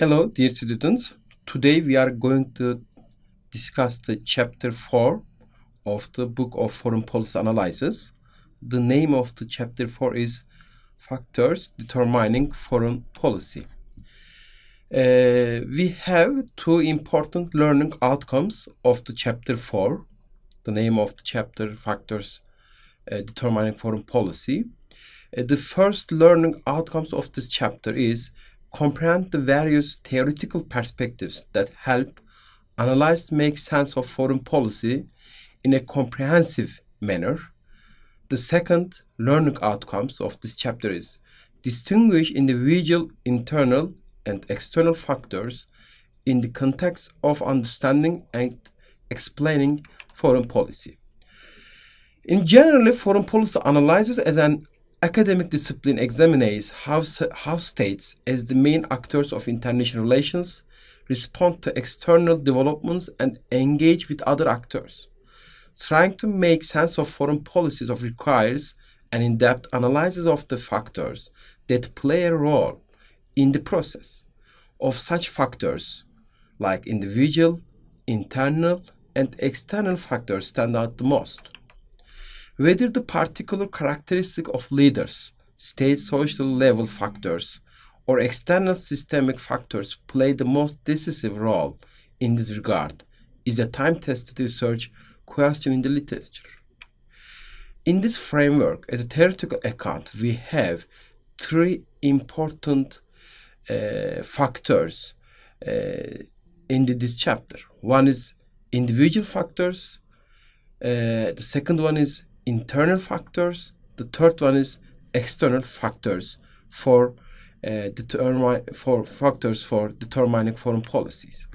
Hello, dear students. Today we are going to discuss the chapter 4 of the book of Foreign Policy Analysis. The name of the chapter 4 is Factors Determining Foreign Policy. We have two important learning outcomes of the chapter 4. The name of the chapter, Factors Determining Foreign Policy. The first learning outcomes of this chapter is comprehend the various theoretical perspectives that help analysts make sense of foreign policy in a comprehensive manner. The second learning outcomes of this chapter is distinguish individual internal and external factors in the context of understanding and explaining foreign policy. In general, foreign policy analysis as an academic discipline examines how states, as the main actors of international relations, respond to external developments and engage with other actors. Trying to make sense of foreign policies requires an in-depth analysis of the factors that play a role in the process. Of such factors, like individual, internal, and external factors stand out the most. Whether the particular characteristic of leaders, state social level factors, or external systemic factors play the most decisive role in this regard is a time-tested research question in the literature. In this framework, as a theoretical account, we have three important factors in this chapter. One is individual factors, the second one is internal factors, the third one is external factors for determining foreign policies.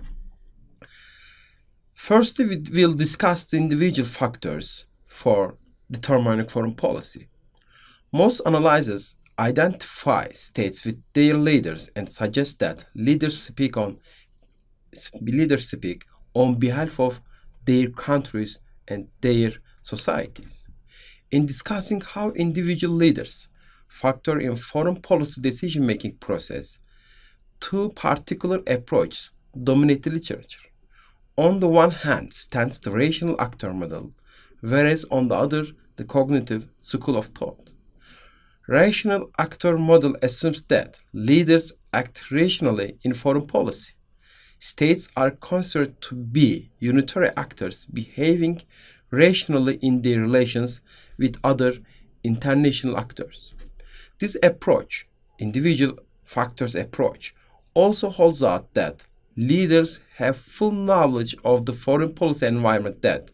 Firstly, we will discuss the individual factors for determining foreign policy. Most analyses identify states with their leaders and suggest that leaders speak on behalf of their countries and their societies. In discussing how individual leaders factor in foreign policy decision-making process, two particular approaches dominate the literature. On the one hand stands the rational actor model, whereas on the other, the cognitive school of thought. Rational actor model assumes that leaders act rationally in foreign policy. States are considered to be unitary actors behaving rationally in their relations with other international actors. This approach, individual factors approach, also holds out that leaders have full knowledge of the foreign policy environment that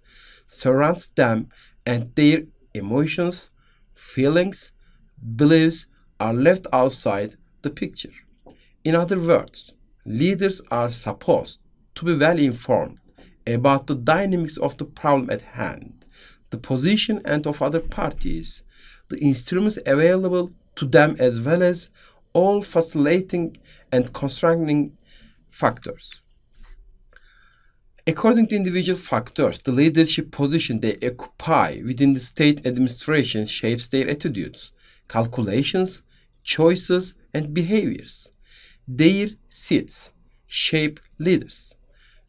surrounds them and their emotions, feelings, beliefs are left outside the picture. In other words, leaders are supposed to be well informed about the dynamics of the problem at hand, the position and of other parties, the instruments available to them, as well as all facilitating and constraining factors. According to individual factors, the leadership position they occupy within the state administration shapes their attitudes, calculations, choices, and behaviors. Their seats shape leaders.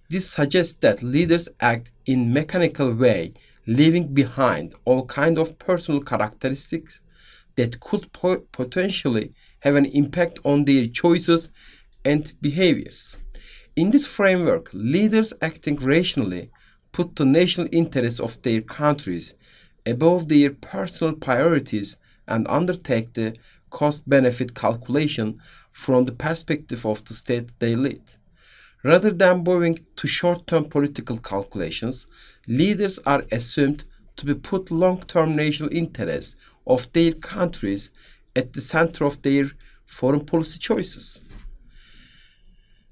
This suggests that leaders act in mechanical way, leaving behind all kinds of personal characteristics that could potentially have an impact on their choices and behaviors. In this framework, leaders acting rationally put the national interests of their countries above their personal priorities and undertake the cost-benefit calculation from the perspective of the state they lead. Rather than bowing to short-term political calculations, leaders are assumed to be put long-term national interests of their countries at the center of their foreign policy choices.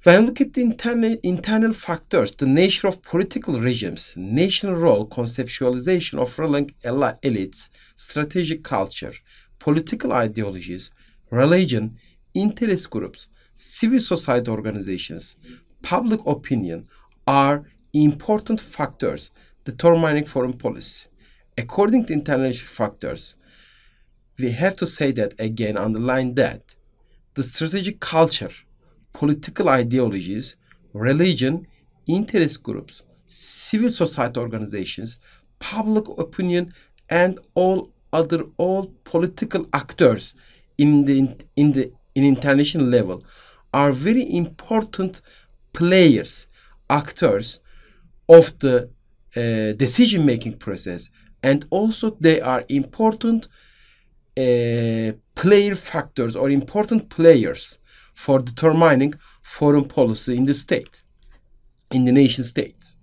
When we look at the internal factors, the nature of political regimes, national role, conceptualization of ruling elites, strategic culture, political ideologies, religion, interest groups, civil society organizations, public opinion are important factors determining foreign policy. According to international factors, we have to say that again, underline that the strategic culture political ideologies, religion, interest groups, civil society organizations, public opinion, and all political actors in international level are very important players, actors of the decision-making process, and also they are important player factors or important players for determining foreign policy in the state, in the nation states.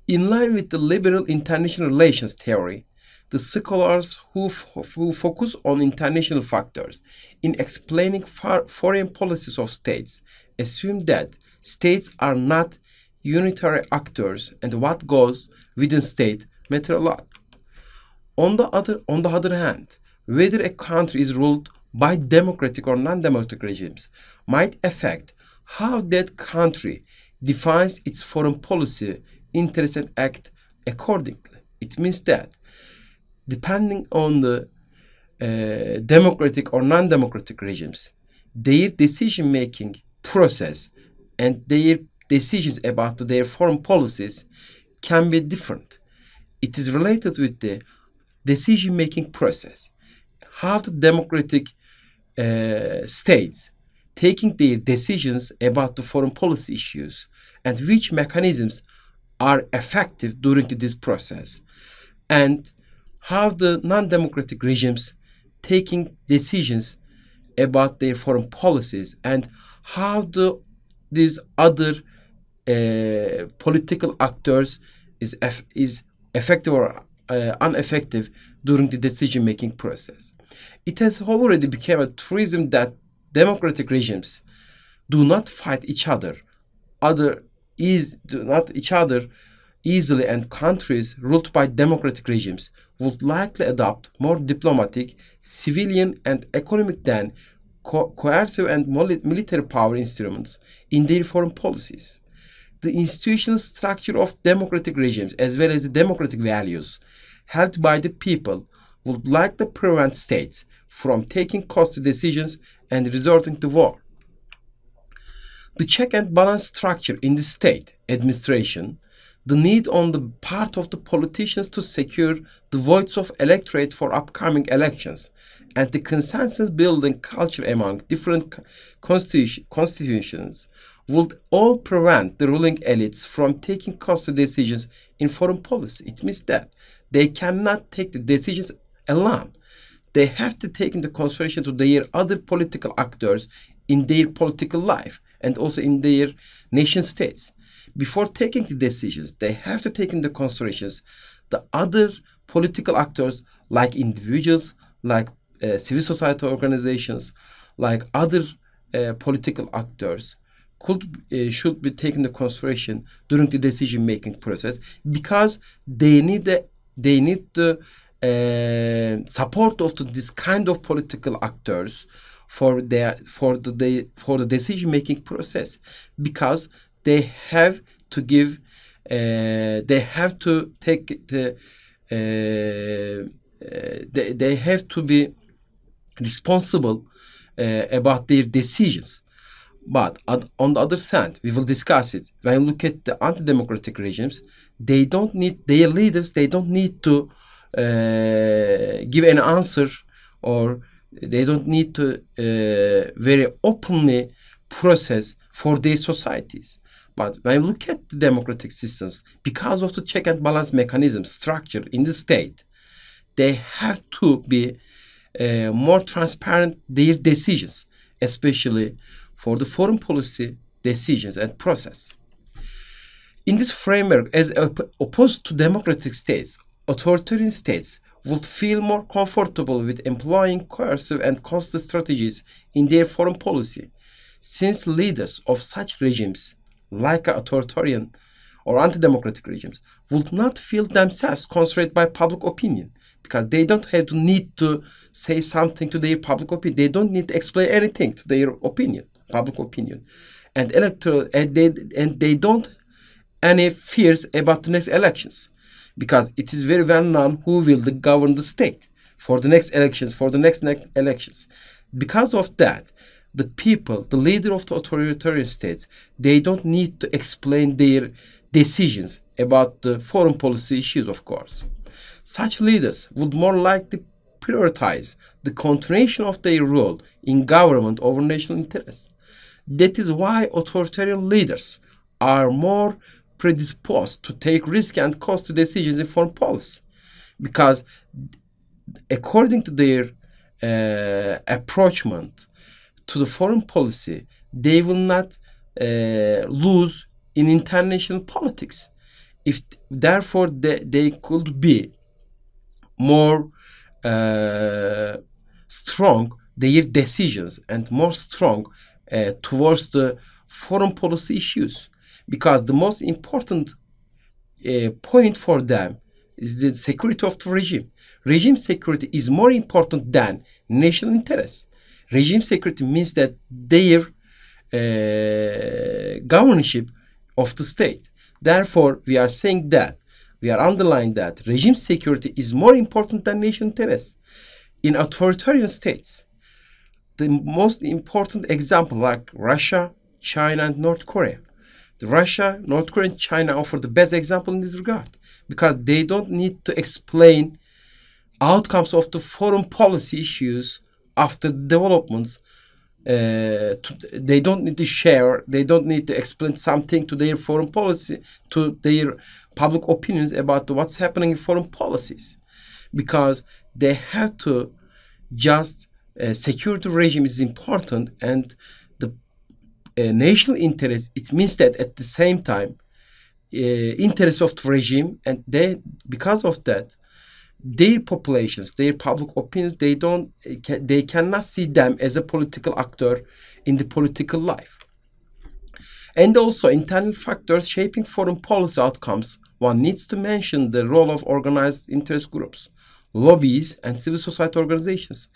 In line with the liberal international relations theory, the scholars who focus on international factors in explaining foreign policies of states assume that states are not unitary actors and what goes within state matter a lot. On the other hand, whether a country is ruled by democratic or non-democratic regimes might affect how that country defines its foreign policy interests and act accordingly. It means that depending on the democratic or non-democratic regimes, their decision-making process and their decisions about their foreign policies can be different. It is related with the decision-making process. How the democratic states taking their decisions about the foreign policy issues and which mechanisms are effective during this process, and how the non-democratic regimes taking decisions about their foreign policies and how these other political actors is effective or ineffective during the decision-making process. It has already become a truism that democratic regimes do not fight each other easily, and countries ruled by democratic regimes would likely adopt more diplomatic, civilian, and economic than coercive and military power instruments in their foreign policies. The institutional structure of democratic regimes, as well as the democratic values held by the people, would likely prevent states from taking costly decisions and resorting to war. The check and balance structure in the state administration, the need on the part of the politicians to secure the votes of electorate for upcoming elections, and the consensus building culture among different constitutions would all prevent the ruling elites from taking costly decisions in foreign policy. It means that they cannot take the decisions alone. They have to take into consideration to their other political actors in their political life and also in their nation states. Before taking the decisions, they have to take into considerations the other political actors, like individuals, like civil society organizations, like other political actors should be taken into consideration during the decision-making process, because they need the support of this kind of political actors for the decision-making process, because they have to give, they have to take the, they have to be responsible about their decisions. But on the other hand, we will discuss it. When you look at the anti-democratic regimes, they don't need their leaders. They don't need to give an answer, or they don't need to very openly process for their societies. But when you look at the democratic systems, because of the check and balance mechanism structure in the state, they have to be more transparent their decisions, especially for the foreign policy decisions and process. In this framework, as opposed to democratic states, authoritarian states would feel more comfortable with employing coercive and costly strategies in their foreign policy, since leaders of such regimes, like authoritarian or anti-democratic regimes, would not feel themselves constrained by public opinion, because they don't have to need to say something to their public opinion. They don't need to explain anything to their opinion, public opinion, and they don't any fears about the next elections, because it is very well known who will govern the state for the next elections, Because of that, the people, the leader of the authoritarian states, they don't need to explain their decisions about the foreign policy issues, of course. Such leaders would more likely prioritize the continuation of their role in government over national interests. That is why authoritarian leaders are more predisposed to take risky and costly decisions in foreign policy, because according to their approachment to the foreign policy, they will not lose in international politics. If therefore they could be more strong their decisions and more strong towards the foreign policy issues, because the most important point for them is the security of the regime. Regime security is more important than national interests. Regime security means that their governorship of the state. Therefore, we are saying that, we are underlining that regime security is more important than national interests. In authoritarian states, the most important example like Russia, China, and North Korea. The Russia, North Korea, and China offer the best example in this regard, because they don't need to explain outcomes of the foreign policy issues after developments. They don't need to share, they don't need to explain something to their foreign policy, to their public opinions about what's happening in foreign policies, because they have to just security regime is important, and the national interest, it means that at the same time interest of the regime, and they, because of that, their populations, their public opinions, they cannot see them as a political actor in the political life. And also internal factors shaping foreign policy outcomes. One needs to mention the role of organized interest groups, lobbies, and civil society organizations.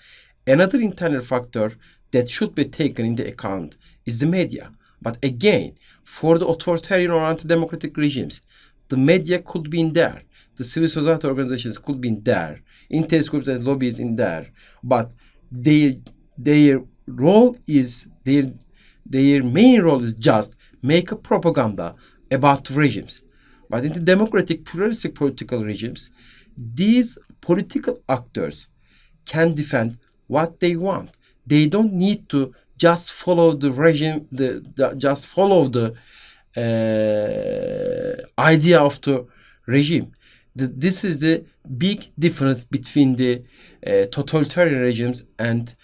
Another internal factor that should be taken into account is the media. But again, for the authoritarian or anti-democratic regimes, the media could be in there. The civil society organizations could be in there, interest groups and lobbies in there, but their role is their main role is just make a propaganda about the regimes. But in the democratic pluralistic political regimes, these political actors can defend what they want. They don't need to just follow the regime, just follow the idea of the regime. This is the big difference between the totalitarian regimes and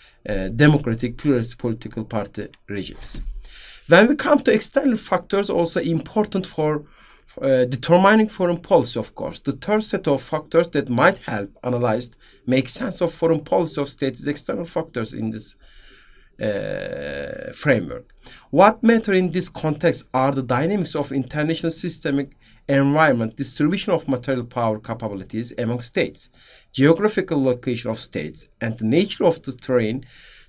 democratic pluralist political party regimes. When we come to external factors, also important for determining foreign policy, of course, the third set of factors that might help analysts make sense of foreign policy of states is external factors in this framework. What matter in this context are the dynamics of international systemic environment, distribution of material power capabilities among states, geographical location of states, and the nature of the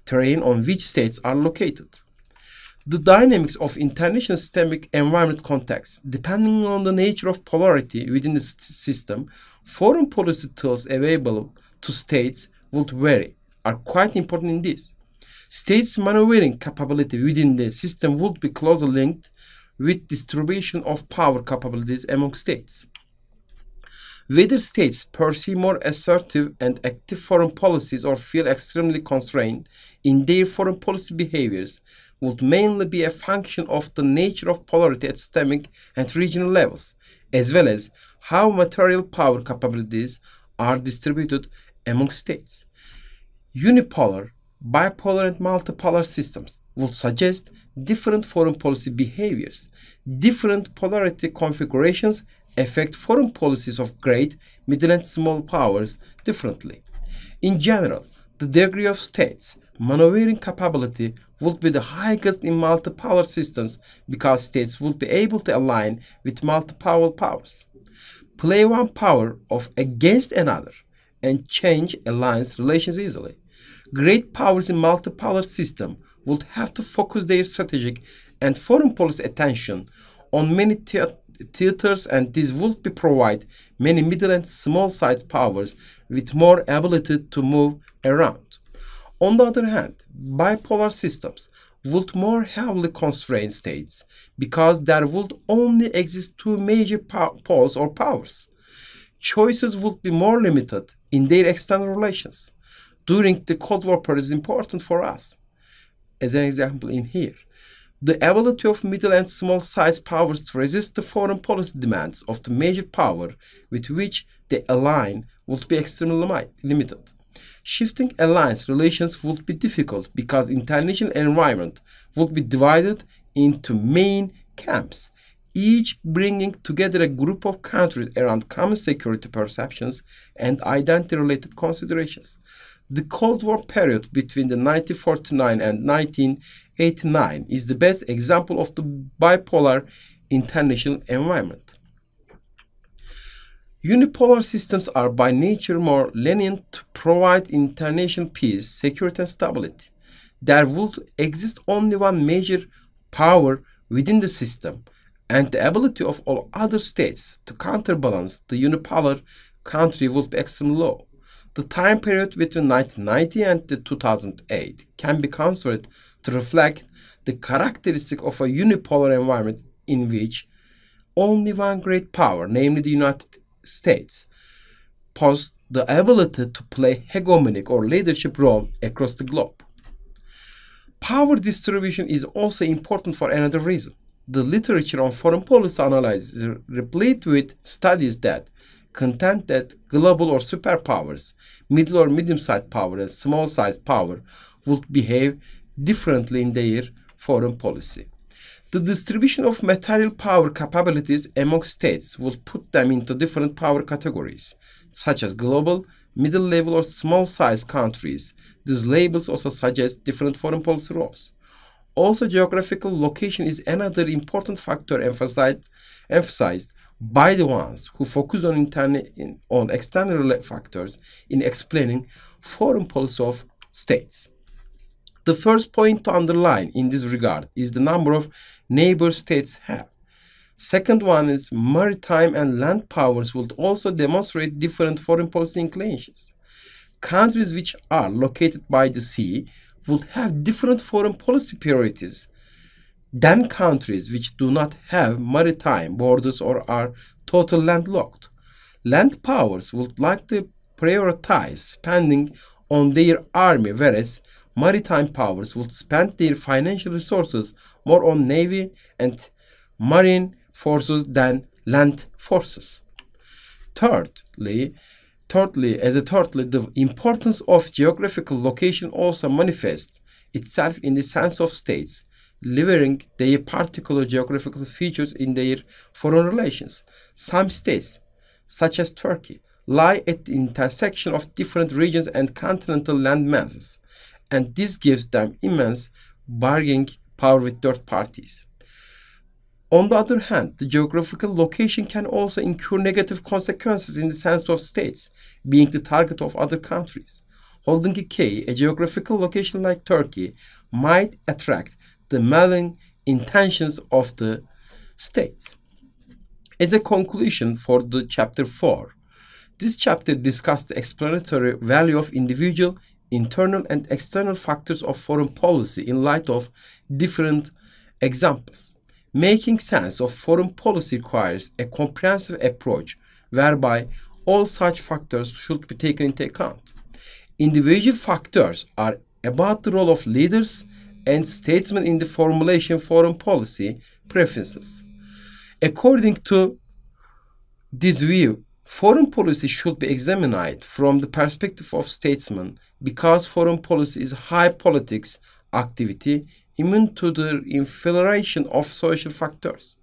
terrain on which states are located. The dynamics of international systemic environment context, depending on the nature of polarity within the system, foreign policy tools available to states would vary, are quite important in this. States' maneuvering capability within the system would be closely linked with distribution of power capabilities among states. Whether states pursue more assertive and active foreign policies or feel extremely constrained in their foreign policy behaviors would mainly be a function of the nature of polarity at systemic and regional levels, as well as how material power capabilities are distributed among states. Unipolar, bipolar, and multipolar systems would suggest different foreign policy behaviors. Different polarity configurations affect foreign policies of great, middle, and small powers differently. In general, the degree of states' maneuvering capability would be the highest in multipolar systems because states would be able to align with multipolar powers, play one power off against another, and change alliance relations easily. Great powers in multipolar system would have to focus their strategic and foreign policy attention on many theaters, and this would be provide many middle and small-sized powers with more ability to move around. On the other hand, bipolar systems would more heavily constrain states because there would only exist two major poles or powers. Choices would be more limited in their external relations. During the Cold War period is important for us. As an example in here, the ability of middle and small-sized powers to resist the foreign policy demands of the major power with which they align would be extremely limited. Shifting alliance relations would be difficult because international environment would be divided into main camps, each bringing together a group of countries around common security perceptions and identity-related considerations. The Cold War period between the 1949 and 1989 is the best example of the bipolar international environment. Unipolar systems are by nature more lenient to provide international peace, security, and stability. There would exist only one major power within the system, and the ability of all other states to counterbalance the unipolar country would be extremely low. The time period between 1990 and 2008 can be considered to reflect the characteristic of a unipolar environment in which only one great power, namely the United States, possessed the ability to play hegemonic or leadership role across the globe. Power distribution is also important for another reason. The literature on foreign policy analysis is replete with studies that contend that global or superpowers, middle or medium-sized power, and small-sized power would behave differently in their foreign policy. The distribution of material power capabilities among states will put them into different power categories, such as global, middle-level, or small-sized countries. These labels also suggest different foreign policy roles. Also, geographical location is another important factor emphasized by the ones who focus on external factors in explaining foreign policy of states. The first point to underline in this regard is the number of neighbor states have. Second one is maritime and land powers would also demonstrate different foreign policy inclinations. Countries which are located by the sea would have different foreign policy priorities than countries which do not have maritime borders or are totally landlocked. Land powers would like to prioritize spending on their army, whereas maritime powers would spend their financial resources more on navy and marine forces than land forces. Thirdly, the importance of geographical location also manifests itself in the sense of states leveraging their particular geographical features in their foreign relations. Some states, such as Turkey, lie at the intersection of different regions and continental land masses, and this gives them immense bargaining power with third parties. On the other hand, the geographical location can also incur negative consequences in the sense of states being the target of other countries. Holding a geographical location like Turkey might attract the malign intentions of the states. As a conclusion for the chapter 4, this chapter discussed the explanatory value of individual, internal, and external factors of foreign policy in light of different examples. Making sense of foreign policy requires a comprehensive approach whereby all such factors should be taken into account. Individual factors are about the role of leaders and statesmen in the formulation of foreign policy preferences. According to this view, foreign policy should be examined from the perspective of statesmen because foreign policy is high politics activity immune to the infiltration of social factors.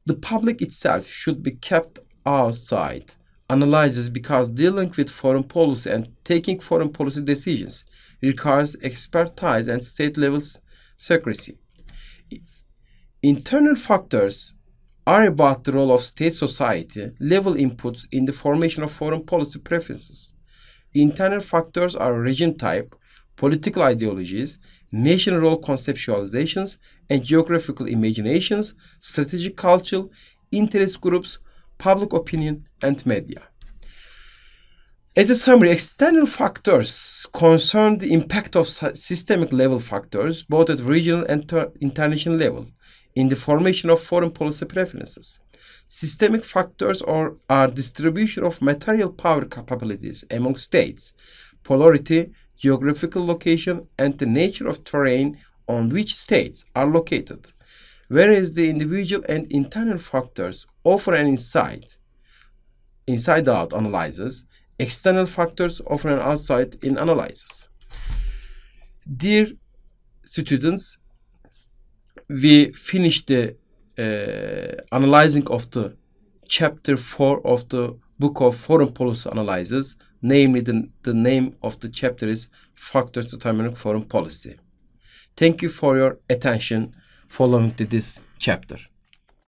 The public itself should be kept outside analysis because dealing with foreign policy and taking foreign policy decisions requires expertise and state-level secrecy. Internal factors are about the role of state society level inputs in the formation of foreign policy preferences. Internal factors are regime type, political ideologies, nation role conceptualizations, and geographical imaginations, strategic culture, interest groups, public opinion, and media. As a summary, external factors concern the impact of systemic level factors, both at regional and international level, in the formation of foreign policy preferences. Systemic factors are distribution of material power capabilities among states, polarity, geographical location, and the nature of terrain on which states are located, whereas the individual and internal factors offer an inside-out analysis. External factors offer an outside-in analysis. Dear students, we finished the analyzing of the chapter 4 of the book of foreign policy analysis. Namely, the name of the chapter is Factors Determining Foreign Policy. Thank you for your attention following to this chapter.